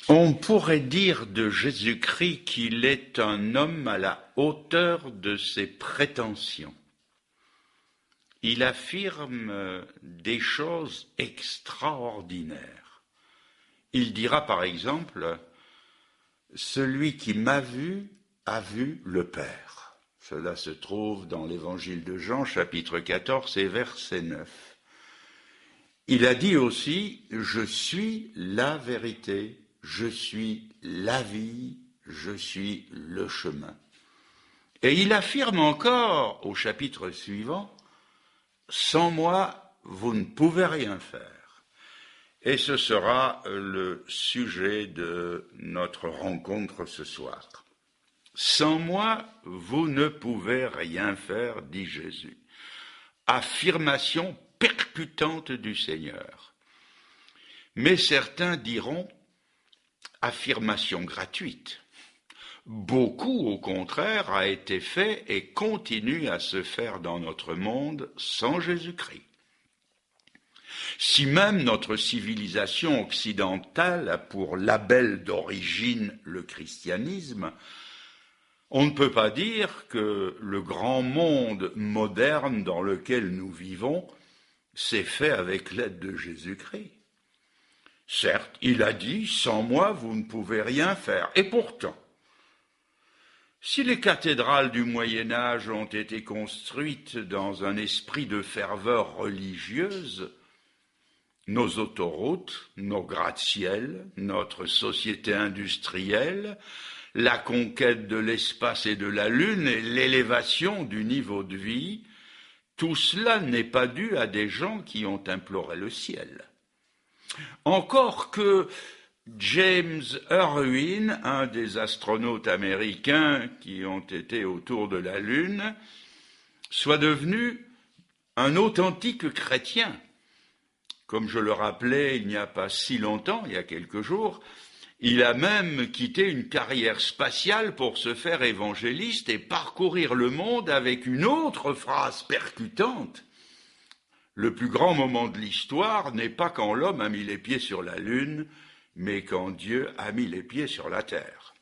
On pourrait dire de Jésus-Christ qu'il est un homme à la hauteur de ses prétentions. Il affirme des choses extraordinaires. Il dira par exemple, « Celui qui m'a vu a vu le Père ». Cela se trouve dans l'Évangile de Jean, chapitre 14 et verset 9. Il a dit aussi, « Je suis la vérité, je suis la vie, je suis le chemin ». Et il affirme encore au chapitre suivant, « Sans moi, vous ne pouvez rien faire ». Et ce sera le sujet de notre rencontre ce soir. « Sans moi, vous ne pouvez rien faire », dit Jésus. Affirmation percutante du Seigneur. Mais certains diront affirmation gratuite. Beaucoup, au contraire, a été fait et continue à se faire dans notre monde sans Jésus-Christ. Si même notre civilisation occidentale a pour label d'origine le christianisme, on ne peut pas dire que le grand monde moderne dans lequel nous vivons s'est fait avec l'aide de Jésus-Christ. Certes, il a dit « Sans moi, vous ne pouvez rien faire ». Et pourtant, si les cathédrales du Moyen-Âge ont été construites dans un esprit de ferveur religieuse, nos autoroutes, nos gratte-ciel, notre société industrielle, la conquête de l'espace et de la Lune et l'élévation du niveau de vie, tout cela n'est pas dû à des gens qui ont imploré le ciel. Encore que James Irwin, un des astronautes américains qui ont été autour de la Lune, soit devenu un authentique chrétien. Comme je le rappelais il n'y a pas si longtemps, il y a quelques jours, il a même quitté une carrière spatiale pour se faire évangéliste et parcourir le monde avec une autre phrase percutante. Le plus grand moment de l'histoire n'est pas quand l'homme a mis les pieds sur la Lune, mais quand Dieu a mis les pieds sur la terre.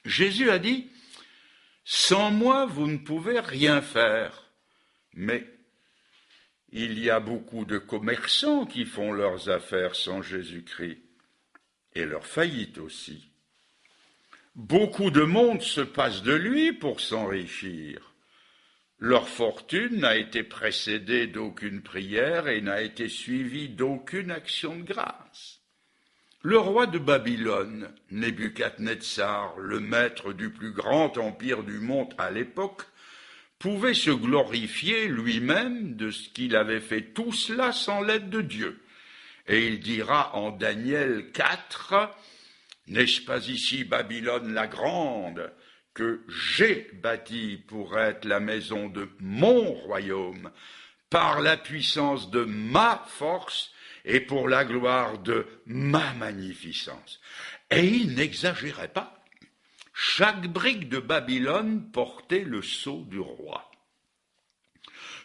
Jésus a dit « Sans moi, vous ne pouvez rien faire ». Mais il y a beaucoup de commerçants qui font leurs affaires sans Jésus-Christ, et leur faillite aussi. Beaucoup de monde se passe de lui pour s'enrichir. Leur fortune n'a été précédée d'aucune prière et n'a été suivie d'aucune action de grâce. Le roi de Babylone, Nebuchadnezzar, le maître du plus grand empire du monde à l'époque, pouvait se glorifier lui-même de ce qu'il avait fait tout cela sans l'aide de Dieu. Et il dira en Daniel 4, « N'est-ce pas ici Babylone la grande, que j'ai bâtie pour être la maison de mon royaume, par la puissance de ma force et pour la gloire de ma magnificence. » Et il n'exagérait pas. Chaque brique de Babylone portait le sceau du roi.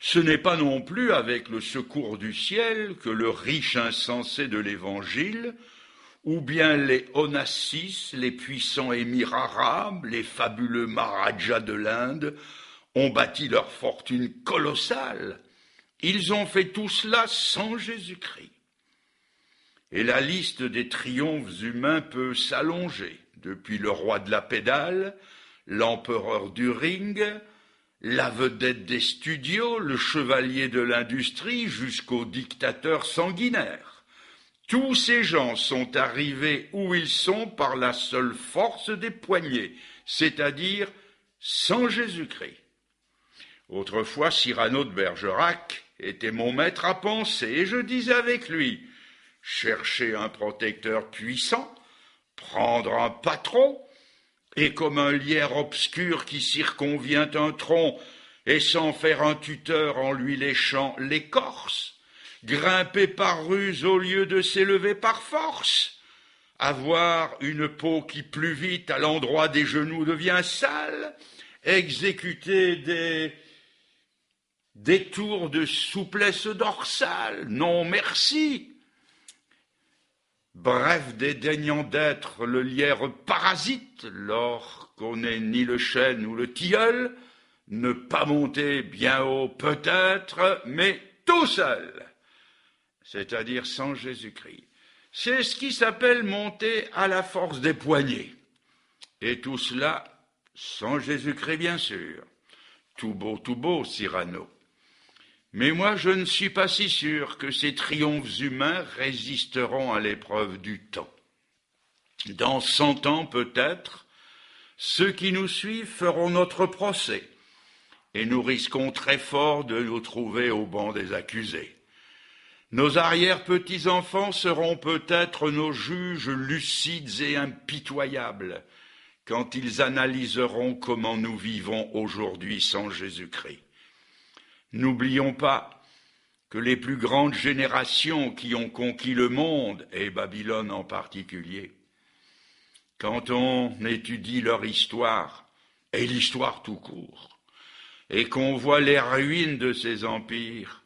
Ce n'est pas non plus avec le secours du ciel que le riche insensé de l'Évangile, ou bien les Onassis, les puissants émirs arabes, les fabuleux Maharajas de l'Inde, ont bâti leur fortune colossale. Ils ont fait tout cela sans Jésus-Christ. Et la liste des triomphes humains peut s'allonger, depuis le roi de la pédale, l'empereur du ring, la vedette des studios, le chevalier de l'industrie, jusqu'au dictateur sanguinaire. Tous ces gens sont arrivés où ils sont par la seule force des poignets, c'est-à-dire sans Jésus-Christ. Autrefois, Cyrano de Bergerac était mon maître à penser, et je disais avec lui, chercher un protecteur puissant, prendre un patron, et comme un lierre obscur qui circonvient un tronc, et sans faire un tuteur en lui léchant l'écorce, grimper par ruse au lieu de s'élever par force, avoir une peau qui plus vite à l'endroit des genoux devient sale, exécuter des tours de souplesse dorsale, non merci. bref dédaignant d'être le lierre parasite lorsqu'on n'est ni le chêne ou le tilleul, ne pas monter bien haut peut-être, mais tout seul, c'est-à-dire sans Jésus-Christ. C'est ce qui s'appelle monter à la force des poignets. Et tout cela sans Jésus-Christ, bien sûr. Tout beau, Cyrano. Mais moi, je ne suis pas si sûr que ces triomphes humains résisteront à l'épreuve du temps. Dans 100 ans, peut-être, ceux qui nous suivent feront notre procès, et nous risquons très fort de nous trouver au banc des accusés. Nos arrière-petits-enfants seront peut-être nos juges lucides et impitoyables, quand ils analyseront comment nous vivons aujourd'hui sans Jésus-Christ. N'oublions pas que les plus grandes générations qui ont conquis le monde, et Babylone en particulier, quand on étudie leur histoire, et l'histoire tout court, et qu'on voit les ruines de ces empires,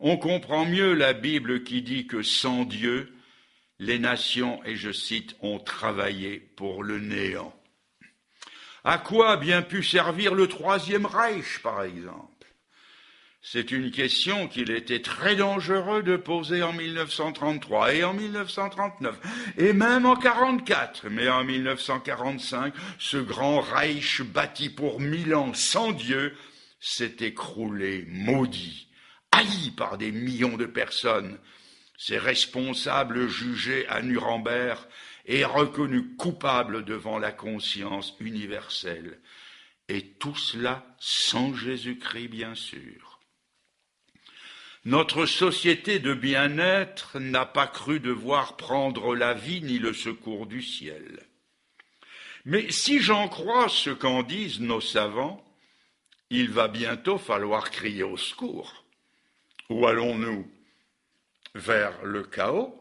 on comprend mieux la Bible qui dit que sans Dieu, les nations, et je cite, ont travaillé pour le néant. À quoi a bien pu servir le Troisième Reich, par exemple? C'est une question qu'il était très dangereux de poser en 1933 et en 1939, et même en 1944. Mais en 1945, ce grand Reich bâti pour 1000 ans sans Dieu s'est écroulé, maudit, haï par des millions de personnes. Ses responsables jugés à Nuremberg et reconnus coupables devant la conscience universelle. Et tout cela sans Jésus-Christ, bien sûr. Notre société de bien-être n'a pas cru devoir prendre la vie ni le secours du ciel. Mais si j'en crois ce qu'en disent nos savants, il va bientôt falloir crier au secours. Où allons-nous? Vers le chaos?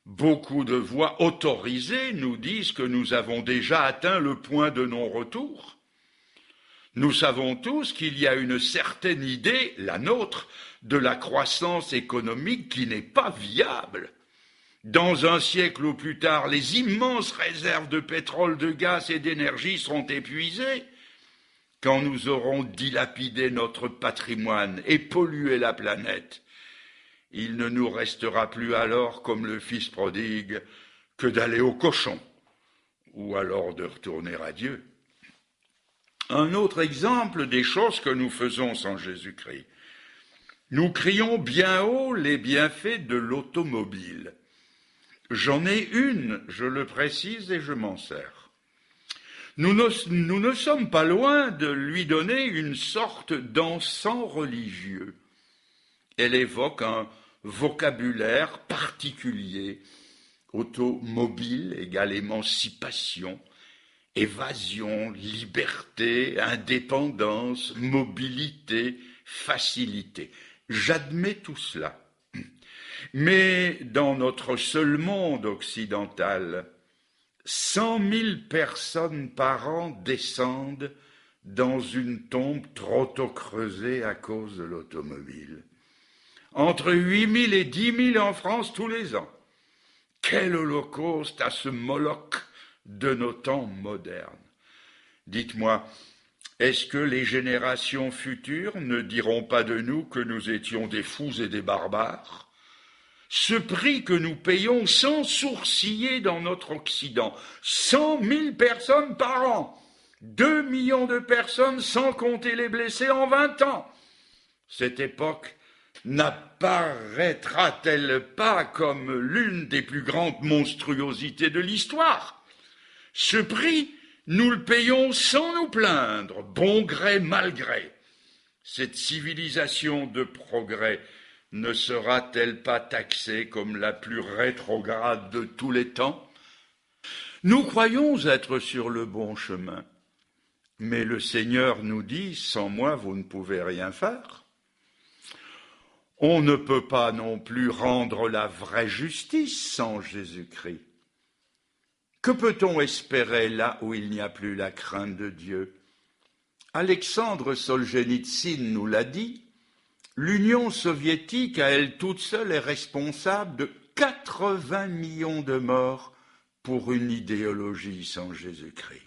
Beaucoup de voix autorisées nous disent que nous avons déjà atteint le point de non-retour. Nous savons tous qu'il y a une certaine idée, la nôtre, de la croissance économique qui n'est pas viable. Dans un siècle ou plus tard, les immenses réserves de pétrole, de gaz et d'énergie seront épuisées. Quand nous aurons dilapidé notre patrimoine et pollué la planète, il ne nous restera plus alors, comme le fils prodigue, que d'aller au cochon, ou alors de retourner à Dieu. Un autre exemple des choses que nous faisons sans Jésus-Christ. Nous crions bien haut les bienfaits de l'automobile. J'en ai une, je le précise, et je m'en sers. Nous ne sommes pas loin de lui donner une sorte d'encens religieux. Elle évoque un vocabulaire particulier, automobile égale émancipation, évasion, liberté, indépendance, mobilité, facilité. J'admets tout cela. Mais dans notre seul monde occidental, 100 000 personnes par an descendent dans une tombe trop tôt creusée à cause de l'automobile. Entre 8 000 et 10 000 en France tous les ans. Quel holocauste à ce Moloch de nos temps modernes. Dites-moi, est-ce que les générations futures ne diront pas de nous que nous étions des fous et des barbares? Ce prix que nous payons sans sourciller dans notre Occident, 100 000 personnes par an, 2 millions de personnes sans compter les blessés en 20 ans. Cette époque n'apparaîtra-t-elle pas comme l'une des plus grandes monstruosités de l'histoire? Ce prix, nous le payons sans nous plaindre, bon gré, mal gré. Cette civilisation de progrès ne sera-t-elle pas taxée comme la plus rétrograde de tous les temps? Nous croyons être sur le bon chemin, mais le Seigneur nous dit « Sans moi, vous ne pouvez rien faire ». On ne peut pas non plus rendre la vraie justice sans Jésus-Christ. Que peut-on espérer là où il n'y a plus la crainte de Dieu? Alexandre Solzhenitsyn nous l'a dit, l'Union soviétique à elle toute seule est responsable de 80 millions de morts pour une idéologie sans Jésus-Christ.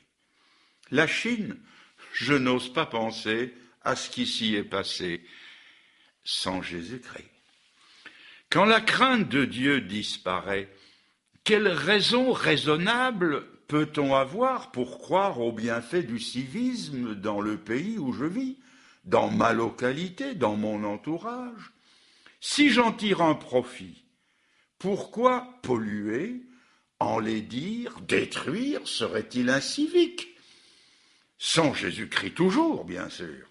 La Chine, je n'ose pas penser à ce qui s'y est passé sans Jésus-Christ. Quand la crainte de Dieu disparaît, quelle raison raisonnable peut-on avoir pour croire au bienfait du civisme dans le pays où je vis, dans ma localité, dans mon entourage? Si j'en tire un profit, pourquoi polluer, enlaidir, détruire serait-il incivique? Sans Jésus-Christ toujours, bien sûr.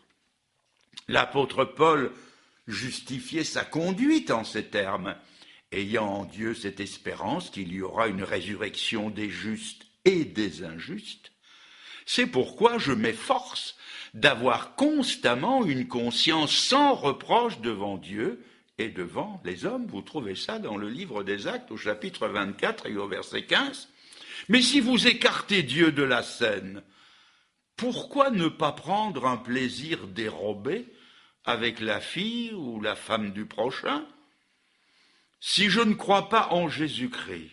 L'apôtre Paul justifiait sa conduite en ces termes, ayant en Dieu cette espérance qu'il y aura une résurrection des justes et des injustes. C'est pourquoi je m'efforce d'avoir constamment une conscience sans reproche devant Dieu et devant les hommes. Vous trouvez ça dans le livre des Actes au chapitre 24 et au verset 15. Mais si vous écartez Dieu de la scène, pourquoi ne pas prendre un plaisir dérobé avec la fille ou la femme du prochain? Si je ne crois pas en Jésus-Christ,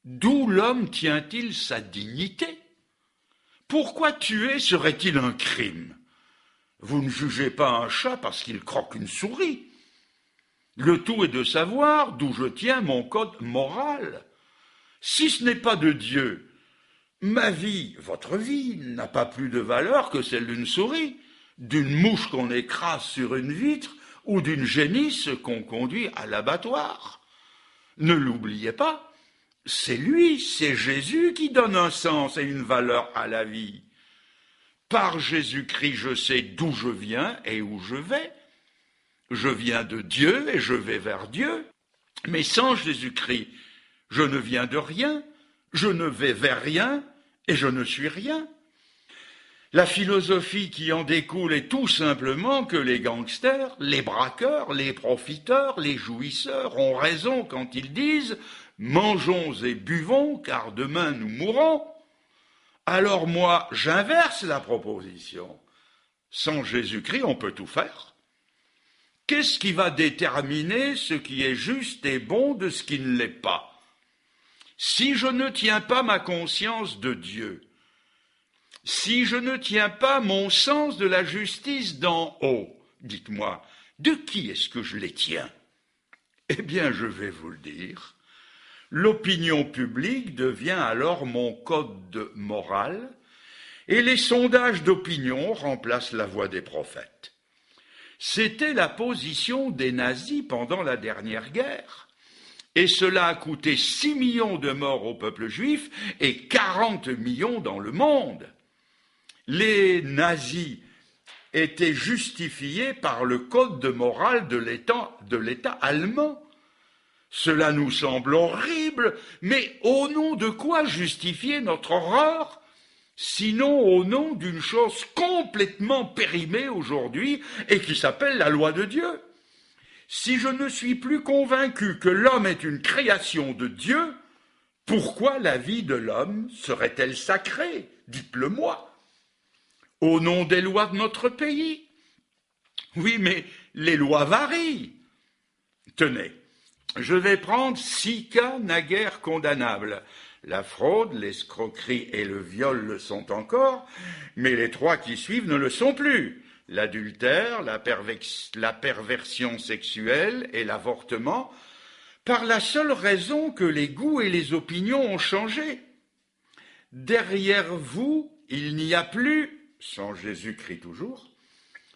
d'où l'homme tient-il sa dignité? Pourquoi tuer serait-il un crime? Vous ne jugez pas un chat parce qu'il croque une souris. Le tout est de savoir d'où je tiens mon code moral. Si ce n'est pas de Dieu, ma vie, votre vie, n'a pas plus de valeur que celle d'une souris, d'une mouche qu'on écrase sur une vitre ou d'une génisse qu'on conduit à l'abattoir. Ne l'oubliez pas, c'est lui, c'est Jésus qui donne un sens et une valeur à la vie. Par Jésus-Christ, je sais d'où je viens et où je vais. Je viens de Dieu et je vais vers Dieu. Mais sans Jésus-Christ, je ne viens de rien, je ne vais vers rien et je ne suis rien. La philosophie qui en découle est tout simplement que les gangsters, les braqueurs, les profiteurs, les jouisseurs ont raison quand ils disent « mangeons et buvons car demain nous mourrons ». Alors moi, j'inverse la proposition. Sans Jésus-Christ, on peut tout faire. Qu'est-ce qui va déterminer ce qui est juste et bon de ce qui ne l'est pas? Si je ne tiens pas ma conscience de Dieu, si je ne tiens pas mon sens de la justice d'en haut, dites-moi, de qui est-ce que je les tiens? Eh bien, je vais vous le dire. L'opinion publique devient alors mon code moral et les sondages d'opinion remplacent la voix des prophètes. C'était la position des nazis pendant la dernière guerre. Et cela a coûté 6 millions de morts au peuple juif et 40 millions dans le monde. Les nazis étaient justifiés par le code de morale de l'État allemand. Cela nous semble horrible, mais au nom de quoi justifier notre horreur ? Sinon au nom d'une chose complètement périmée aujourd'hui et qui s'appelle la loi de Dieu. Si je ne suis plus convaincu que l'homme est une création de Dieu, pourquoi la vie de l'homme serait-elle sacrée? Dites-le moi. Au nom des lois de notre pays. Oui, mais les lois varient. Tenez, je vais prendre 6 cas naguère condamnables. La fraude, l'escroquerie et le viol le sont encore, mais les 3 qui suivent ne le sont plus. L'adultère, la perversion sexuelle et l'avortement, par la seule raison que les goûts et les opinions ont changé. Derrière vous, il n'y a plus, sans Jésus-Christ toujours,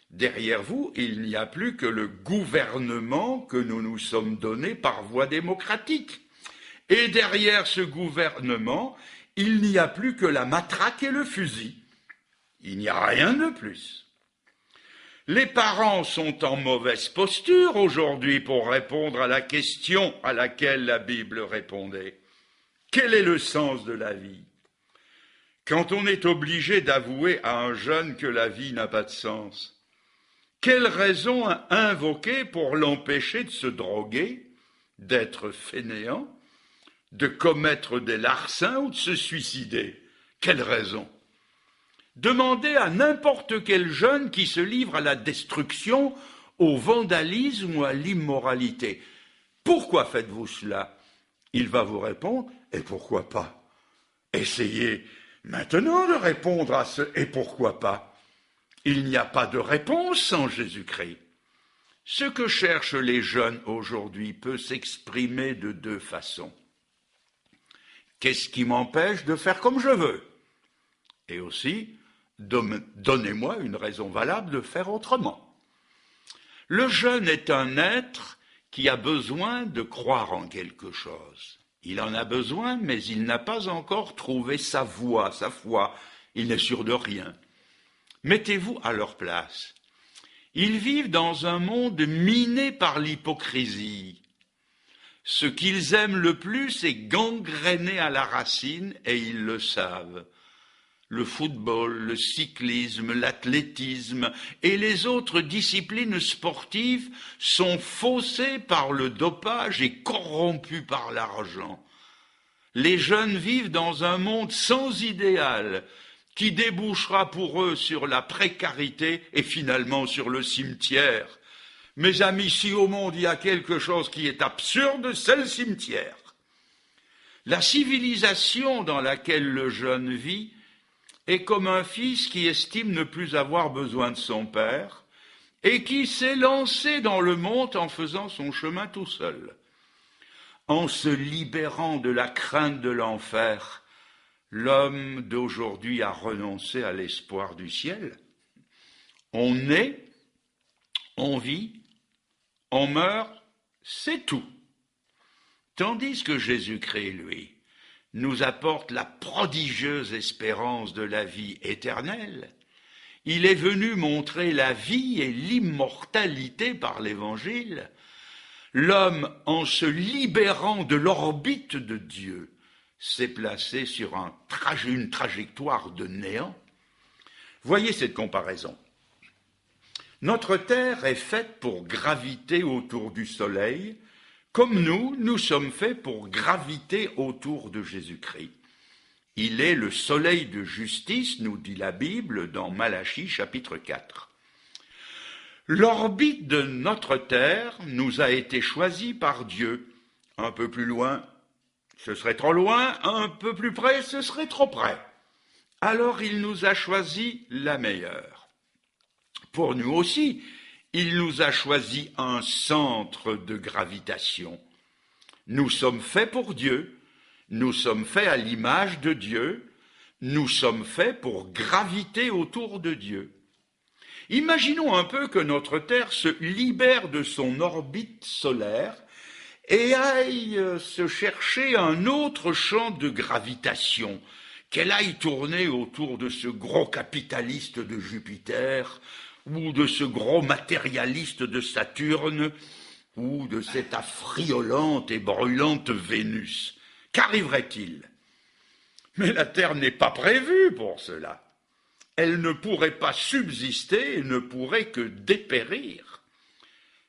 derrière vous, il n'y a plus que le gouvernement que nous nous sommes donné par voie démocratique. Et derrière ce gouvernement, il n'y a plus que la matraque et le fusil. Il n'y a rien de plus. Les parents sont en mauvaise posture aujourd'hui pour répondre à la question à laquelle la Bible répondait. Quel est le sens de la vie? Quand on est obligé d'avouer à un jeune que la vie n'a pas de sens, quelle raison invoquer pour l'empêcher de se droguer, d'être fainéant, de commettre des larcins ou de se suicider? Quelle raison? Demandez à n'importe quel jeune qui se livre à la destruction, au vandalisme ou à l'immoralité. Pourquoi faites-vous cela? il va vous répondre « Et pourquoi pas ?» Essayez maintenant de répondre à ce « Et pourquoi pas ?» Il n'y a pas de réponse sans Jésus-Christ. Ce que cherchent les jeunes aujourd'hui peut s'exprimer de deux façons. Qu'est-ce qui m'empêche de faire comme je veux? Et aussi, donnez-moi une raison valable de faire autrement. Le jeune est un être qui a besoin de croire en quelque chose. Il en a besoin, mais il n'a pas encore trouvé sa voie, sa foi. Il n'est sûr de rien. Mettez-vous à leur place. Ils vivent dans un monde miné par l'hypocrisie. Ce qu'ils aiment le plus est gangréné à la racine et ils le savent. Le football, le cyclisme, l'athlétisme et les autres disciplines sportives sont faussées par le dopage et corrompus par l'argent. Les jeunes vivent dans un monde sans idéal qui débouchera pour eux sur la précarité et finalement sur le cimetière. Mes amis, si au monde il y a quelque chose qui est absurde, c'est le cimetière. La civilisation dans laquelle le jeune vit est comme un fils qui estime ne plus avoir besoin de son père et qui s'est lancé dans le monde en faisant son chemin tout seul. En se libérant de la crainte de l'enfer, l'homme d'aujourd'hui a renoncé à l'espoir du ciel. On naît, on vit, on meurt, c'est tout. Tandis que Jésus-Christ, lui, nous apporte la prodigieuse espérance de la vie éternelle. Il est venu montrer la vie et l'immortalité par l'Évangile. L'homme, en se libérant de l'orbite de Dieu, s'est placé sur une trajectoire de néant. Voyez cette comparaison. Notre Terre est faite pour graviter autour du Soleil, comme nous sommes faits pour graviter autour de Jésus-Christ. Il est le soleil de justice, nous dit la Bible dans Malachie chapitre 4. L'orbite de notre Terre nous a été choisie par Dieu. Un peu plus loin, ce serait trop loin, un peu plus près, ce serait trop près. Alors il nous a choisi la meilleure. Pour nous aussi, il nous a choisi un centre de gravitation. Nous sommes faits pour Dieu, nous sommes faits à l'image de Dieu, nous sommes faits pour graviter autour de Dieu. Imaginons un peu que notre Terre se libère de son orbite solaire et aille se chercher un autre champ de gravitation, qu'elle aille tourner autour de ce gros capitaliste de Jupiter, ou de ce gros matérialiste de Saturne, ou de cette affriolante et brûlante Vénus. Qu'arriverait-il? Mais la Terre n'est pas prévue pour cela. Elle ne pourrait pas subsister et ne pourrait que dépérir.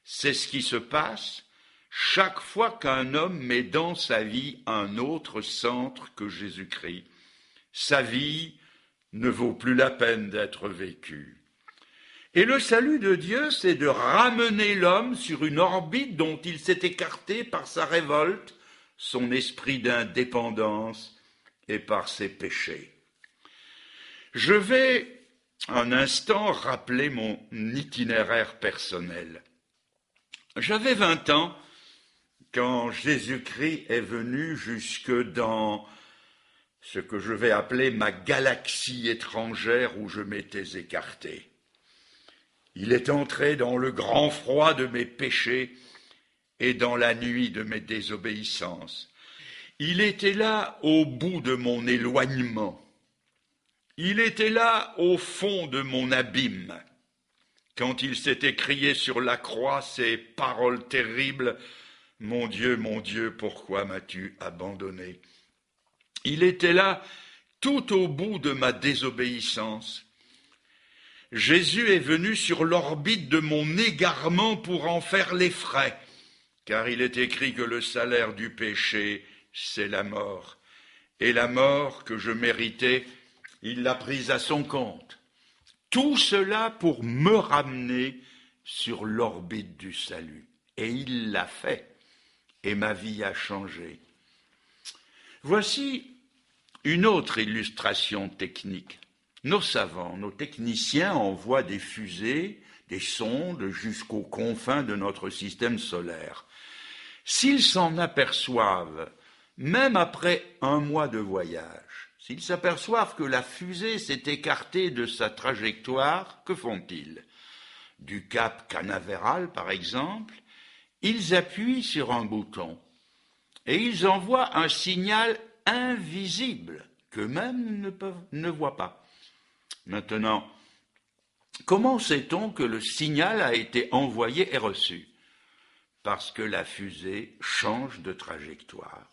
C'est ce qui se passe chaque fois qu'un homme met dans sa vie un autre centre que Jésus-Christ. Sa vie ne vaut plus la peine d'être vécue. Et le salut de Dieu, c'est de ramener l'homme sur une orbite dont il s'est écarté par sa révolte, son esprit d'indépendance et par ses péchés. Je vais un instant rappeler mon itinéraire personnel. J'avais 20 ans quand Jésus-Christ est venu jusque dans ce que je vais appeler ma galaxie étrangère où je m'étais écarté. Il est entré dans le grand froid de mes péchés et dans la nuit de mes désobéissances. Il était là au bout de mon éloignement. Il était là au fond de mon abîme. Quand il s'est écrié sur la croix ces paroles terribles, « Mon Dieu, pourquoi m'as-tu abandonné ?» Il était là tout au bout de ma désobéissance. Jésus est venu sur l'orbite de mon égarement pour en faire les frais, car il est écrit que le salaire du péché, c'est la mort. Et la mort que je méritais, il l'a prise à son compte. Tout cela pour me ramener sur l'orbite du salut. Et il l'a fait. Et ma vie a changé. Voici une autre illustration technique. Nos savants, nos techniciens envoient des fusées, des sondes jusqu'aux confins de notre système solaire. S'ils s'en aperçoivent, même après un mois de voyage, s'ils s'aperçoivent que la fusée s'est écartée de sa trajectoire, que font-ils? Du cap Canaveral, par exemple, ils appuient sur un bouton et ils envoient un signal invisible qu'eux-mêmes ne voient pas. Maintenant, comment sait-on que le signal a été envoyé et reçu? Parce que la fusée change de trajectoire.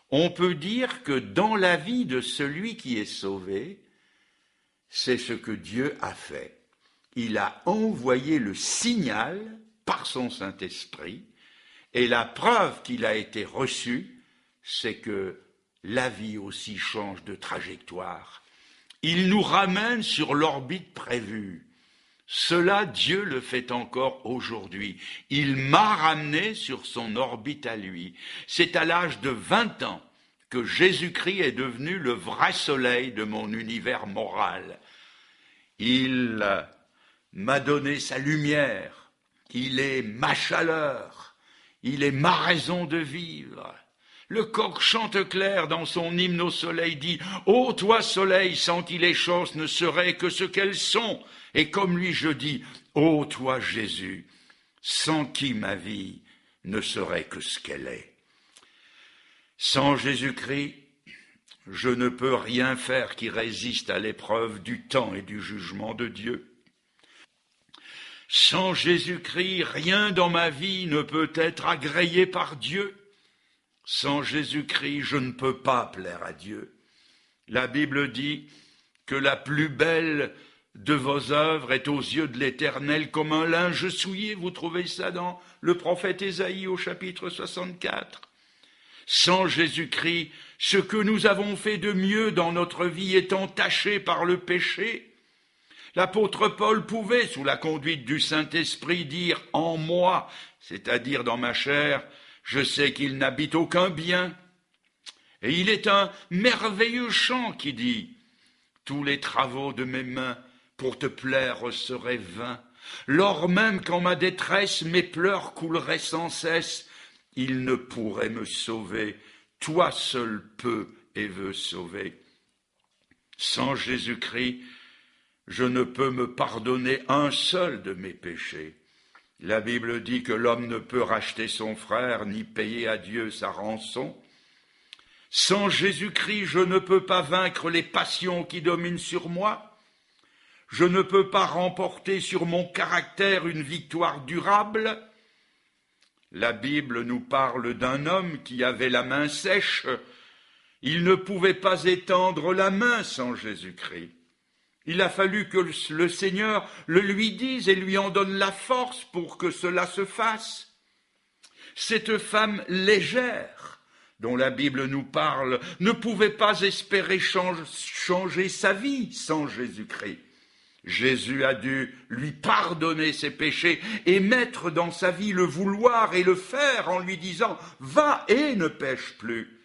On peut dire que dans la vie de celui qui est sauvé, c'est ce que Dieu a fait. Il a envoyé le signal par son Saint-Esprit, et la preuve qu'il a été reçu, c'est que la vie aussi change de trajectoire. Il nous ramène sur l'orbite prévue. Cela, Dieu le fait encore aujourd'hui. Il m'a ramené sur son orbite à lui. C'est à l'âge de 20 ans que Jésus-Christ est devenu le vrai soleil de mon univers moral. Il m'a donné sa lumière. Il est ma chaleur. Il est ma raison de vivre. Le coq chante clair dans son hymne au soleil dit « Ô toi soleil, sans qui les choses ne seraient que ce qu'elles sont ». Et comme lui je dis « Ô toi Jésus, sans qui ma vie ne serait que ce qu'elle est ». Sans Jésus-Christ, je ne peux rien faire qui résiste à l'épreuve du temps et du jugement de Dieu. Sans Jésus-Christ, rien dans ma vie ne peut être agréé par Dieu. Sans Jésus-Christ, je ne peux pas plaire à Dieu. La Bible dit que la plus belle de vos œuvres est aux yeux de l'Éternel comme un linge souillé. Vous trouvez ça dans le prophète Ésaïe au chapitre 64. Sans Jésus-Christ, ce que nous avons fait de mieux dans notre vie est entaché par le péché. L'apôtre Paul pouvait, sous la conduite du Saint-Esprit, dire « En moi », c'est-à-dire dans ma chair, je sais qu'il n'habite aucun bien. Et il est un merveilleux chant qui dit « Tous les travaux de mes mains pour te plaire seraient vains. Lors même qu'en ma détresse mes pleurs couleraient sans cesse, il ne pourrait me sauver. Toi seul peux et veux sauver. Sans Jésus-Christ, je ne peux me pardonner un seul de mes péchés. La Bible dit que l'homme ne peut racheter son frère ni payer à Dieu sa rançon. Sans Jésus-Christ, je ne peux pas vaincre les passions qui dominent sur moi. Je ne peux pas remporter sur mon caractère une victoire durable. La Bible nous parle d'un homme qui avait la main sèche. Il ne pouvait pas étendre la main sans Jésus-Christ. Il a fallu que le Seigneur le lui dise et lui en donne la force pour que cela se fasse. Cette femme légère dont la Bible nous parle ne pouvait pas espérer changer sa vie sans Jésus-Christ. Jésus a dû lui pardonner ses péchés et mettre dans sa vie le vouloir et le faire en lui disant « Va et ne pêche plus ».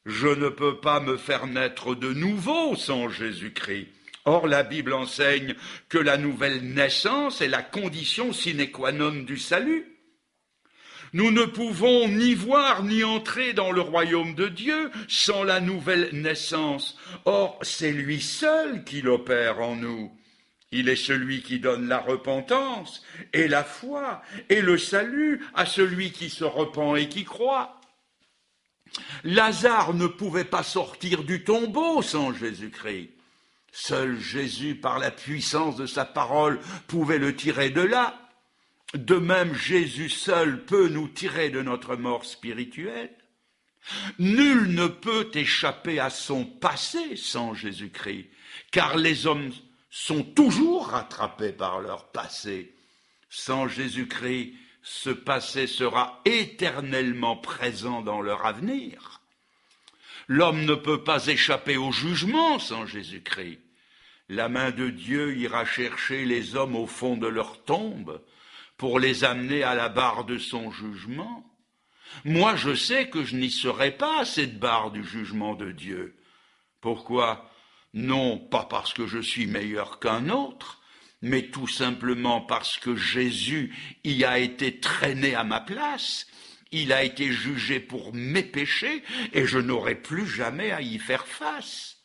Je ne peux pas me faire naître de nouveau sans Jésus-Christ. Or, la Bible enseigne que la nouvelle naissance est la condition sine qua non du salut. Nous ne pouvons ni voir ni entrer dans le royaume de Dieu sans la nouvelle naissance. Or, c'est lui seul qui l'opère en nous. Il est celui qui donne la repentance et la foi et le salut à celui qui se repent et qui croit. Lazare ne pouvait pas sortir du tombeau sans Jésus-Christ. Seul Jésus, par la puissance de sa parole, pouvait le tirer de là. De même, Jésus seul peut nous tirer de notre mort spirituelle. Nul ne peut échapper à son passé sans Jésus-Christ, car les hommes sont toujours rattrapés par leur passé. Sans Jésus-Christ, ce passé sera éternellement présent dans leur avenir. L'homme ne peut pas échapper au jugement sans Jésus-Christ. La main de Dieu ira chercher les hommes au fond de leur tombe pour les amener à la barre de son jugement. Moi, je sais que je n'y serai pas à cette barre du jugement de Dieu. Pourquoi? Non pas parce que je suis meilleur qu'un autre, mais tout simplement parce que Jésus y a été traîné à ma place, il a été jugé pour mes péchés, et je n'aurai plus jamais à y faire face.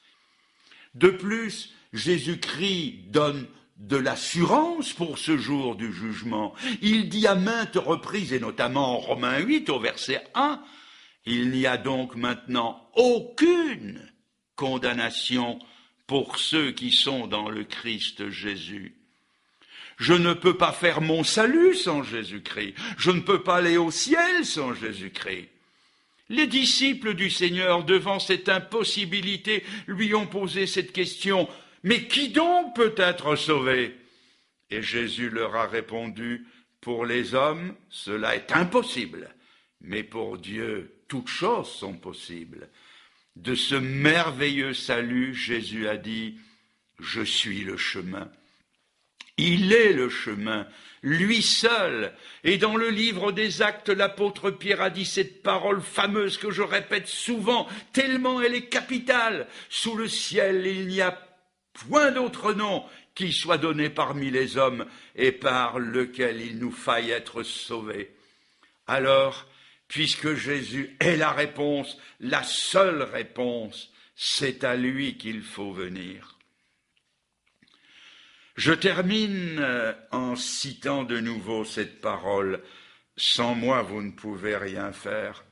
De plus, Jésus-Christ donne de l'assurance pour ce jour du jugement. Il dit à maintes reprises, et notamment en Romains 8 au verset 1, « Il n'y a donc maintenant aucune condamnation pour ceux qui sont dans le Christ Jésus. » Je ne peux pas faire mon salut sans Jésus-Christ. Je ne peux pas aller au ciel sans Jésus-Christ. Les disciples du Seigneur, devant cette impossibilité, lui ont posé cette question. « Mais qui donc peut être sauvé ?» Et Jésus leur a répondu, « Pour les hommes, cela est impossible, mais pour Dieu, toutes choses sont possibles. » De ce merveilleux salut, Jésus a dit, « Je suis le chemin. » Il est le chemin, lui seul. Et dans le livre des Actes, l'apôtre Pierre a dit cette parole fameuse que je répète souvent, tellement elle est capitale. Sous le ciel, il n'y a point d'autre nom qui soit donné parmi les hommes et par lequel il nous faille être sauvés. Alors, puisque Jésus est la réponse, la seule réponse, c'est à lui qu'il faut venir. Je termine en citant de nouveau cette parole « Sans moi, vous ne pouvez rien faire ».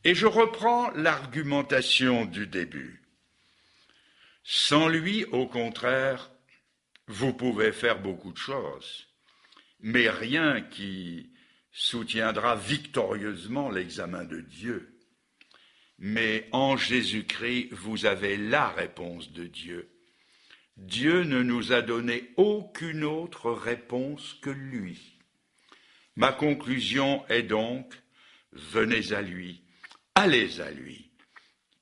Et je reprends l'argumentation du début. Sans lui, au contraire, vous pouvez faire beaucoup de choses, mais rien qui soutiendra victorieusement l'examen de Dieu. Mais en Jésus-Christ, vous avez la réponse de Dieu. Dieu ne nous a donné aucune autre réponse que lui. Ma conclusion est donc, venez à lui, allez à lui.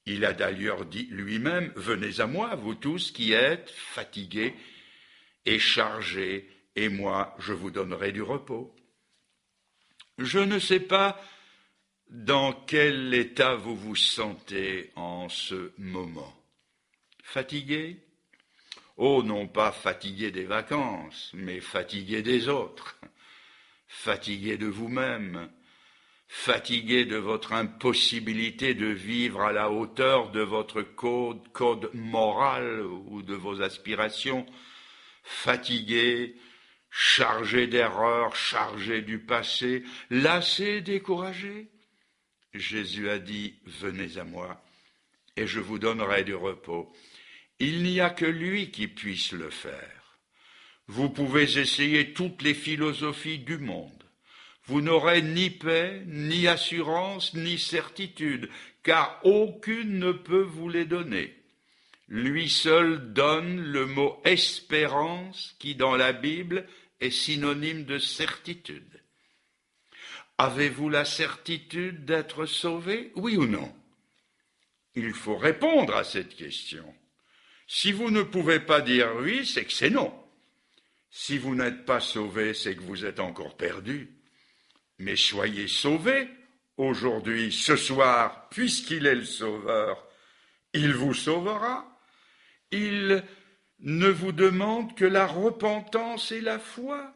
Il a d'ailleurs dit lui-même, venez à moi, vous tous qui êtes fatigués et chargés, et moi je vous donnerai du repos. Je ne sais pas dans quel état vous vous sentez en ce moment. Fatigué? Oh, non pas fatigué des vacances, mais fatigué des autres, fatigué de vous-même, fatigué de votre impossibilité de vivre à la hauteur de votre code moral ou de vos aspirations, fatigué, chargé d'erreurs, chargé du passé, lassé, découragé. Jésus a dit, venez à moi, et je vous donnerai du repos. Il n'y a que lui qui puisse le faire. Vous pouvez essayer toutes les philosophies du monde. Vous n'aurez ni paix, ni assurance, ni certitude, car aucune ne peut vous les donner. Lui seul donne le mot espérance qui, dans la Bible, est synonyme de certitude. Avez-vous la certitude d'être sauvé, oui ou non? Il faut répondre à cette question. Si vous ne pouvez pas dire oui, c'est que c'est non. Si vous n'êtes pas sauvé, c'est que vous êtes encore perdu. Mais soyez sauvés aujourd'hui, ce soir, puisqu'il est le Sauveur. Il vous sauvera. Il ne vous demande que la repentance et la foi.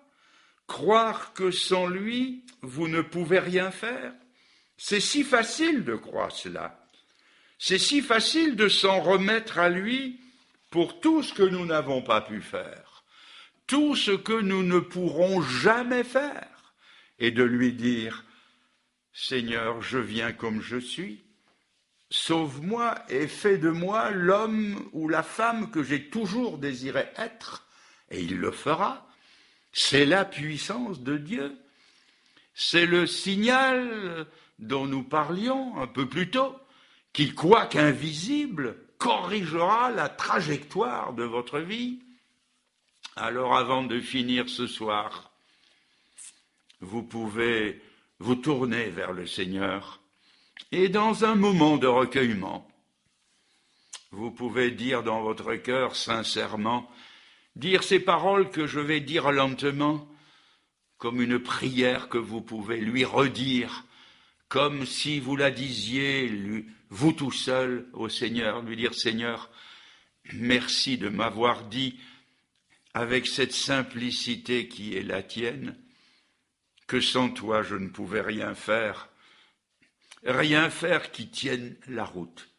Croire que sans lui, vous ne pouvez rien faire. C'est si facile de croire cela. C'est si facile de s'en remettre à lui pour tout ce que nous n'avons pas pu faire, tout ce que nous ne pourrons jamais faire, et de lui dire « Seigneur, je viens comme je suis, sauve-moi et fais de moi l'homme ou la femme que j'ai toujours désiré être, et il le fera. » C'est la puissance de Dieu. C'est le signal dont nous parlions un peu plus tôt, qui, quoique invisible, corrigera la trajectoire de votre vie. Alors avant de finir ce soir, vous pouvez vous tourner vers le Seigneur et dans un moment de recueillement, vous pouvez dire dans votre cœur sincèrement, dire ces paroles que je vais dire lentement, comme une prière que vous pouvez lui redire comme si vous la disiez, vous tout seul, au Seigneur, lui dire, Seigneur, merci de m'avoir dit, avec cette simplicité qui est la tienne, que sans toi je ne pouvais rien faire qui tienne la route,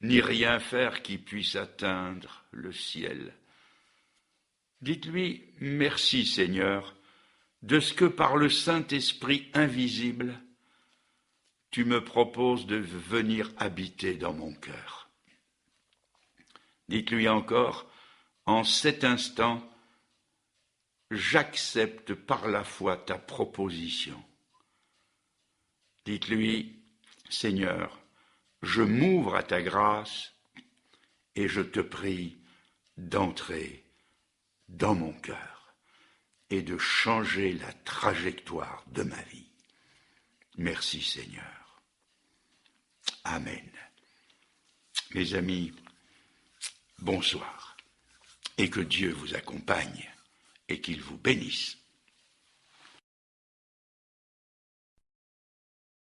ni rien faire qui puisse atteindre le ciel. Dites-lui, merci Seigneur, de ce que par le Saint-Esprit invisible, tu me proposes de venir habiter dans mon cœur. Dites-lui encore, en cet instant, j'accepte par la foi ta proposition. Dites-lui, Seigneur, je m'ouvre à ta grâce et je te prie d'entrer dans mon cœur et de changer la trajectoire de ma vie. Merci Seigneur. Amen. Mes amis, bonsoir et que Dieu vous accompagne et qu'il vous bénisse.